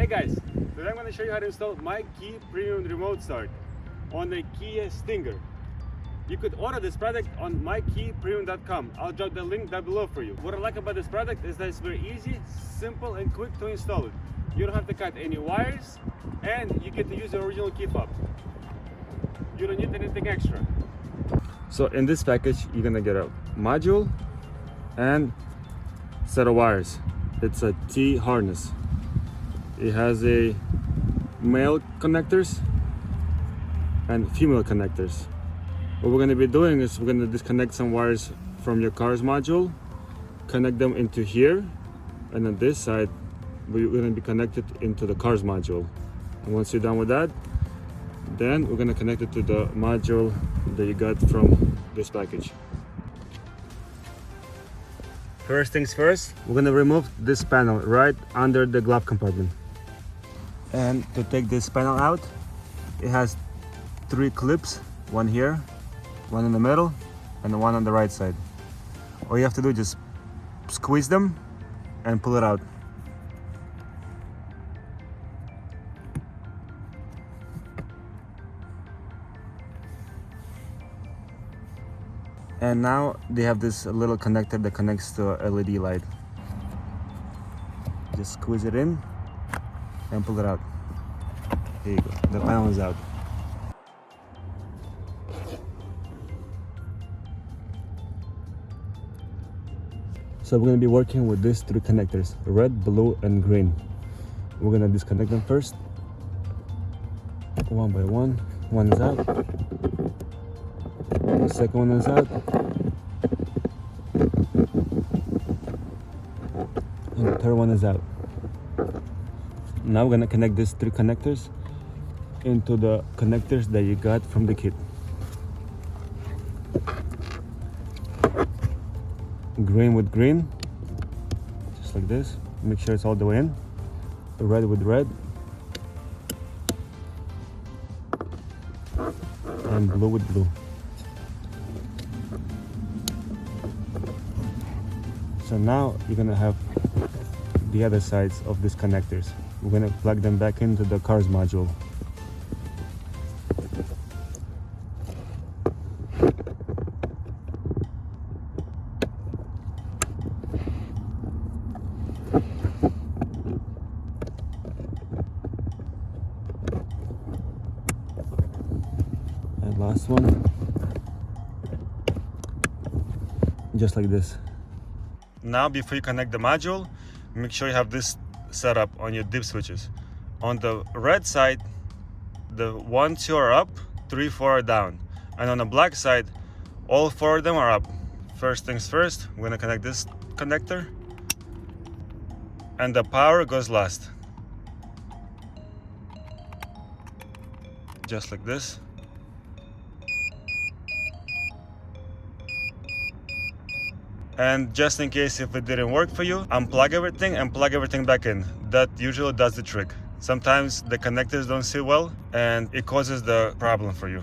Hey guys, today I'm going to show you how to install MyKey Premium Remote Starter on the Kia Stinger. You could order this product on mykeypremium.com. I'll drop the link down below for you. What I like about this product is that it's very easy, simple and quick to install it. You don't have to cut any wires and you get to use the original key fob. You don't need anything extra. So in this package, you're going to get a module and set of wires. It's a T harness. It has a male connectors and female connectors. What we're going to be doing is we're going to disconnect some wires from your car's module, connect them into here, and on this side we're going to be connected into the car's module. And once you're done with that, then we're going to connect it to the module that you got from this package. First things first, we're going to remove this panel right under the glove compartment. And to take this panel out, it has 3 clips, one here, one in the middle, and one on the right side. All you have to do is just squeeze them and pull it out. And now they have this little connector that connects to a LED light. Just squeeze it in and pull it out. There you go, the panel is out. So we're going to be working with these 3 connectors, red, blue and green. We're going to disconnect them first, one by one. One is out, the second one is out, and the third one is out. Now we're going to connect these 3 connectors into the connectors that you got from the kit. Green with green, just like this. Make sure it's all the way in. Red with red, and blue with blue. So now you're gonna have the other sides of these connectors. We're gonna plug them back into the car's module. And last one, just like this. Now before you connect the module, make sure you have this set up on your dip switches. On the red side, the 1, 2 are up, 3, 4 are down. And on the black side, all 4 of them are up. First things first, we're gonna connect this connector, and the power goes last. Just like this. And just in case if it didn't work for you, unplug everything and plug everything back in. That usually does the trick. Sometimes the connectors don't sit well and it causes the problem for you.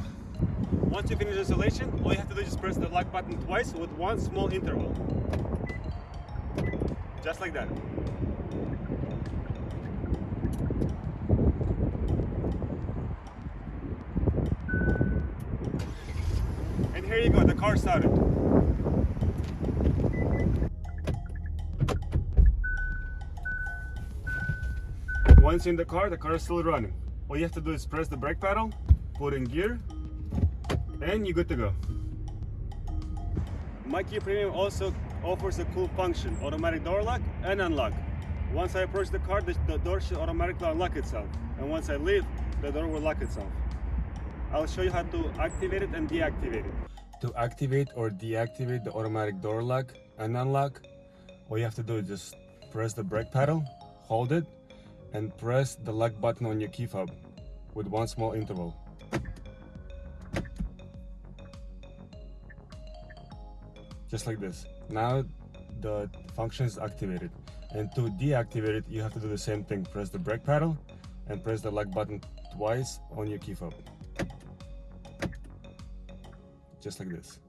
Once you finish installation, all you have to do is press the lock button twice with one small interval. Just like that. And here you go, the car started. Once in the car is still running. All you have to do is press the brake pedal, put in gear, and you're good to go. MyKey Premium also offers a cool function, automatic door lock and unlock. Once I approach the car, the door should automatically unlock itself. And once I leave, the door will lock itself. I'll show you how to activate it and deactivate it. To activate or deactivate the automatic door lock and unlock, all you have to do is just press the brake pedal, hold it, and press the lock button on your key fob with one small interval. Just like this. Now the function is activated. And to deactivate it, you have to do the same thing. Press the brake pedal and press the lock button twice on your key fob. Just like this.